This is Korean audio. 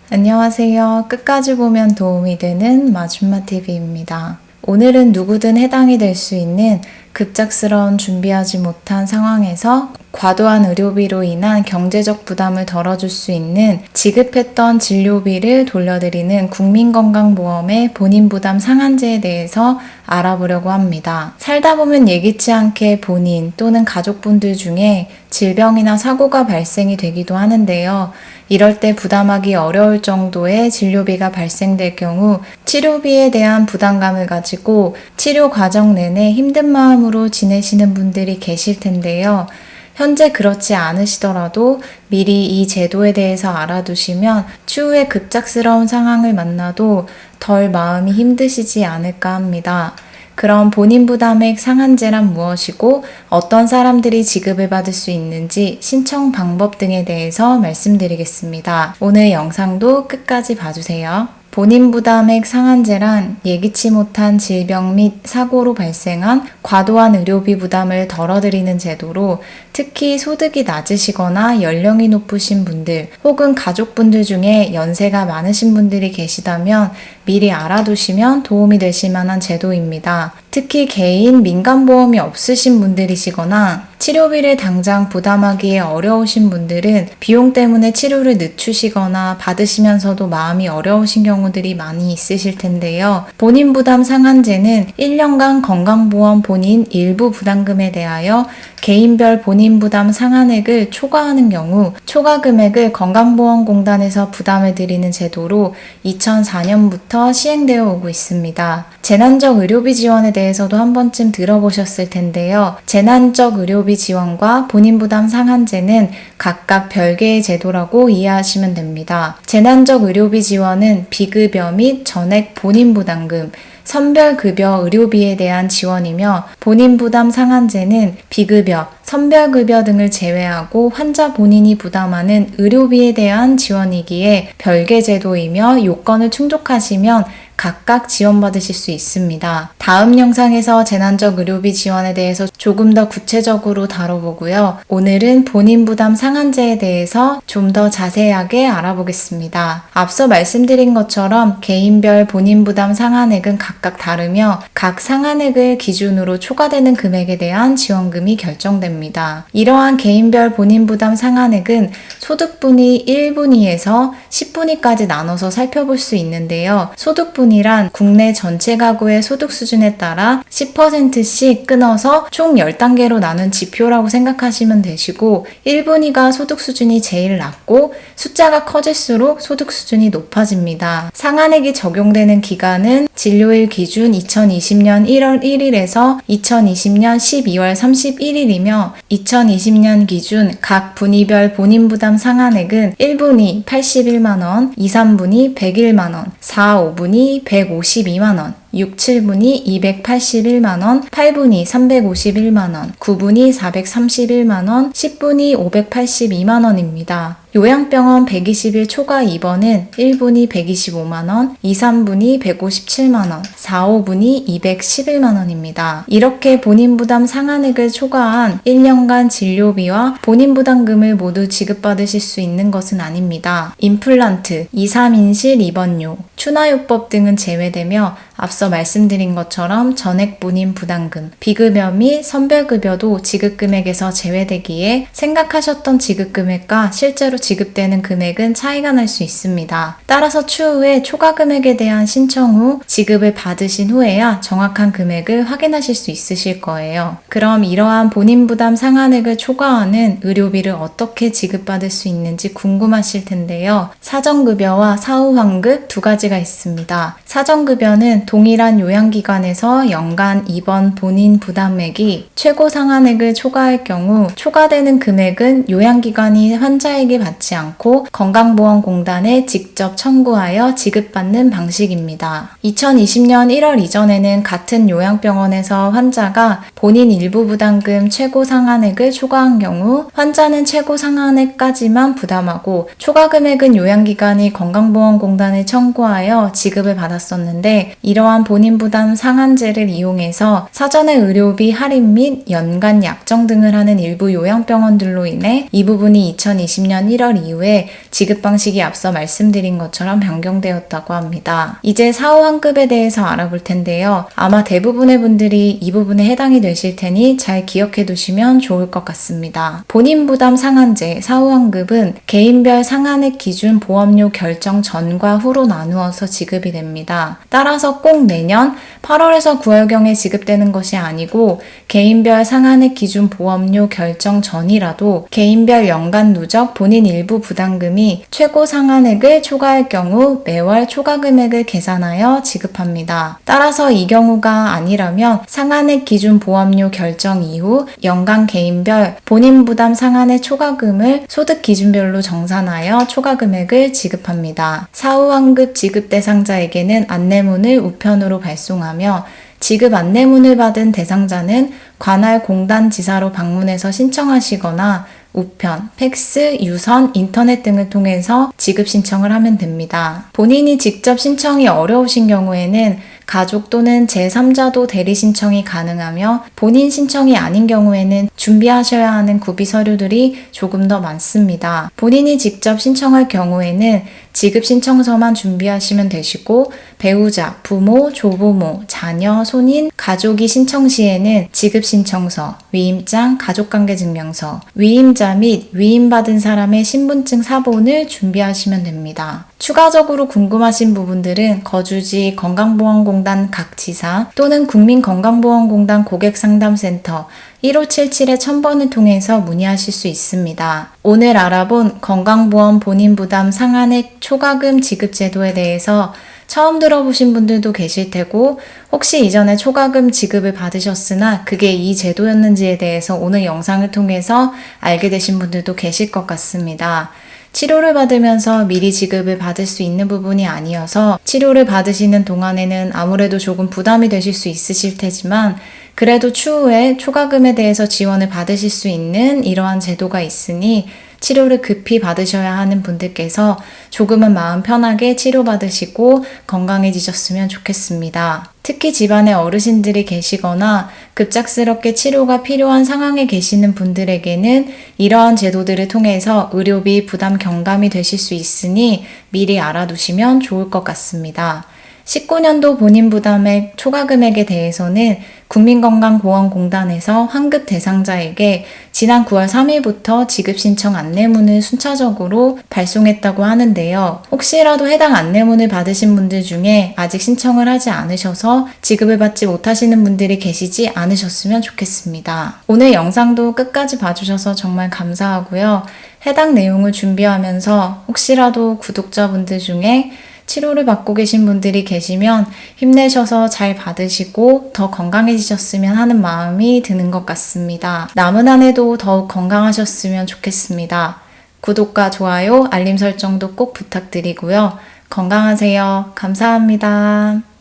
안녕하세요. 끝까지 보면 도움이 되는 마줌마TV입니다. 오늘은 누구든 해당이 될 수 있는 급작스러운 준비하지 못한 상황에서 과도한 의료비로 인한 경제적 부담을 덜어줄 수 있는 지급했던 진료비를 돌려드리는 국민건강보험의 본인 부담 상한제에 대해서 알아보려고 합니다. 살다 보면 예기치 않게 본인 또는 가족분들 중에 질병이나 사고가 발생이 되기도 하는데요. 이럴 때 부담하기 어려울 정도의 진료비가 발생될 경우 치료비에 대한 부담감을 가지고 치료 과정 내내 힘든 마음으로 지내시는 분들이 계실 텐데요. 현재 그렇지 않으시더라도 미리 이 제도에 대해서 알아두시면 추후에 급작스러운 상황을 만나도 덜 마음이 힘드시지 않을까 합니다. 그럼 본인 부담액 상한제란 무엇이고 어떤 사람들이 지급을 받을 수 있는지 신청 방법 등에 대해서 말씀드리겠습니다. 오늘 영상도 끝까지 봐주세요. 본인 부담액 상한제란 예기치 못한 질병 및 사고로 발생한 과도한 의료비 부담을 덜어드리는 제도로 특히 소득이 낮으시거나 연령이 높으신 분들 혹은 가족분들 중에 연세가 많으신 분들이 계시다면 미리 알아두시면 도움이 되실 만한 제도입니다. 특히 개인 민간보험이 없으신 분들이시거나 치료비를 당장 부담하기에 어려우신 분들은 비용 때문에 치료를 늦추시거나 받으시면서도 마음이 어려우신 경우들이 많이 있으실 텐데요. 본인 부담 상한제는 1년간 건강보험 본인 일부 부담금에 대하여 개인별 본인 부담 상한액을 초과하는 경우 초과 금액을 건강보험공단에서 부담을 드리는 제도로 2004년부터 시행되어 오고 있습니다. 재난적 의료비 지원에 대해서도 한 번쯤 들어보셨을 텐데요. 재난적 의료비 지원과 본인 부담 상한제는 각각 별개의 제도라고 이해하시면 됩니다. 재난적 의료비 지원은 비급여 및 전액 본인 부담금, 선별급여 의료비에 대한 지원이며 본인 부담 상한제는 비급여, 선별급여 등을 제외하고 환자 본인이 부담하는 의료비에 대한 지원이기에 별개 제도이며 요건을 충족하시면 각각 지원받으실 수 있습니다. 다음 영상에서 재난적 의료비 지원에 대해서 조금 더 구체적으로 다뤄보고요. 오늘은 본인 부담 상한제에 대해서 좀 더 자세하게 알아보겠습니다. 앞서 말씀드린 것처럼 개인별 본인 부담 상한액은 각각 다르며 각 상한액을 기준으로 초과되는 금액에 대한 지원금이 결정됩니다. 이러한 개인별 본인 부담 상한액은 소득분위 1분위에서 10분위까지 나눠서 살펴볼 수 있는데요. 소득분위란 국내 전체 가구의 소득 수준에 따라 10%씩 끊어서 총 10단계로 나눈 지표라고 생각하시면 되시고 1분위가 소득 수준이 제일 낮고 숫자가 커질수록 소득 수준이 높아집니다. 상한액이 적용되는 기간은 진료일 기준 2020년 1월 1일에서 2020년 12월 31일이며 2020년 기준 각 분위별 본인 부담 상한액은 1분위 81만원, 2, 3분위 101만원, 4, 5분위 152만원, 6, 7분위 281만원, 8분위 351만원, 9분위 431만원, 10분위 582만원입니다. 요양병원 120일 초과 입원은 1분위 125만원, 2, 3분위 157만원, 4, 5분위 211만원입니다. 이렇게 본인 부담 상한액을 초과한 1년간 진료비와 본인 부담금을 모두 지급받으실 수 있는 것은 아닙니다. 임플란트, 2, 3인실 입원료, 추나요법 등은 제외되며 앞서 말씀드린 것처럼 전액 본인 부담금, 비급여 및 선별급여도 지급금액에서 제외되기에 생각하셨던 지급금액과 실제로 지급되는 금액은 차이가 날 수 있습니다. 따라서 추후에 초과 금액에 대한 신청 후 지급을 받으신 후에야 정확한 금액을 확인하실 수 있으실 거예요. 그럼 이러한 본인 부담 상한액을 초과하는 의료비를 어떻게 지급받을 수 있는지 궁금하실 텐데요. 사전급여와 사후환급 두 가지가 있습니다. 사전급여는 동일한 요양기관에서 연간 입원 본인 부담액이 최고 상한액을 초과할 경우 초과되는 금액은 요양기관이 환자에게 받지 않고 건강보험공단에 직접 청구하여 지급받는 방식입니다. 2020년 1월 이전에는 같은 요양병원에서 환자가 본인 일부 부담금 최고 상한액을 초과한 경우 환자는 최고 상한액까지만 부담하고 초과 금액은 요양기관이 건강보험공단에 청구하여 지급을 받았었는데 이러한 본인 부담 상한제를 이용해서 사전의 의료비 할인 및 연간 약정 등을 하는 일부 요양병원들로 인해 이 부분이 2020년 1월 이후에 지급 방식이 앞서 말씀드린 것처럼 변경되었다고 합니다. 이제 4호 환급에 대해서 알아볼 텐데요. 아마 대부분의 분들이 이 부분에 해당이 되실 테니 잘 기억해 두시면 좋을 것 같습니다. 본인 부담 상한제 4호 환급은 개인별 상한액 기준 보험료 결정 전과 후로 나누어서 지급이 됩니다. 따라서 꼭 내년 8월에서 9월경에 지급되는 것이 아니고 개인별 상한액 기준 보험료 결정 전이라도 개인별 연간 누적 본인 일부 부담금이 최고 상한액을 초과할 경우 매월 초과 금액을 계산하여 지급합니다. 따라서 이 경우가 아니라면 상한액 기준 보험료 결정 이후 연간 개인별 본인 부담 상한액 초과금을 소득 기준별로 정산하여 초과 금액을 지급합니다. 4호 환급 지급 대상자에게는 안내문을 우편으로 발송하며 지급 안내문을 받은 대상자는 관할 공단 지사로 방문해서 신청하시거나 우편, 팩스, 유선, 인터넷 등을 통해서 지급 신청을 하면 됩니다. 본인이 직접 신청이 어려우신 경우에는 가족 또는 제3자도 대리 신청이 가능하며 본인 신청이 아닌 경우에는 준비하셔야 하는 구비 서류들이 조금 더 많습니다. 본인이 직접 신청할 경우에는 지급 신청서만 준비하시면 되시고 배우자, 부모, 조부모, 자녀, 손인, 가족이 신청 시에는 지급 신청서, 위임장, 가족관계증명서, 위임자 및 위임받은 사람의 신분증 사본을 준비하시면 됩니다. 추가적으로 궁금하신 부분들은 거주지 건강보험공단 각 지사 또는 국민건강보험공단 고객상담센터 1577-1000번을 통해서 문의하실 수 있습니다. 오늘 알아본 건강보험 본인부담 상한액 초과금 지급 제도에 대해서 처음 들어보신 분들도 계실 테고 혹시 이전에 초과금 지급을 받으셨으나 그게 이 제도였는지에 대해서 오늘 영상을 통해서 알게 되신 분들도 계실 것 같습니다. 치료를 받으면서 미리 지급을 받을 수 있는 부분이 아니어서 치료를 받으시는 동안에는 아무래도 조금 부담이 되실 수 있으실 테지만 그래도 추후에 초과금에 대해서 지원을 받으실 수 있는 이러한 제도가 있으니 치료를 급히 받으셔야 하는 분들께서 조금은 마음 편하게 치료받으시고 건강해지셨으면 좋겠습니다. 특히 집안에 어르신들이 계시거나 급작스럽게 치료가 필요한 상황에 계시는 분들에게는 이러한 제도들을 통해서 의료비 부담 경감이 되실 수 있으니 미리 알아두시면 좋을 것 같습니다. 19년도 본인 부담액 초과 금액에 대해서는 국민건강보험공단에서 환급 대상자에게 지난 9월 3일부터 지급 신청 안내문을 순차적으로 발송했다고 하는데요. 혹시라도 해당 안내문을 받으신 분들 중에 아직 신청을 하지 않으셔서 지급을 받지 못하시는 분들이 계시지 않으셨으면 좋겠습니다. 오늘 영상도 끝까지 봐주셔서 정말 감사하고요. 해당 내용을 준비하면서 혹시라도 구독자분들 중에 치료를 받고 계신 분들이 계시면 힘내셔서 잘 받으시고 더 건강해지셨으면 하는 마음이 드는 것 같습니다. 남은 한 해도 더욱 건강하셨으면 좋겠습니다. 구독과 좋아요, 알림 설정도 꼭 부탁드리고요. 건강하세요. 감사합니다.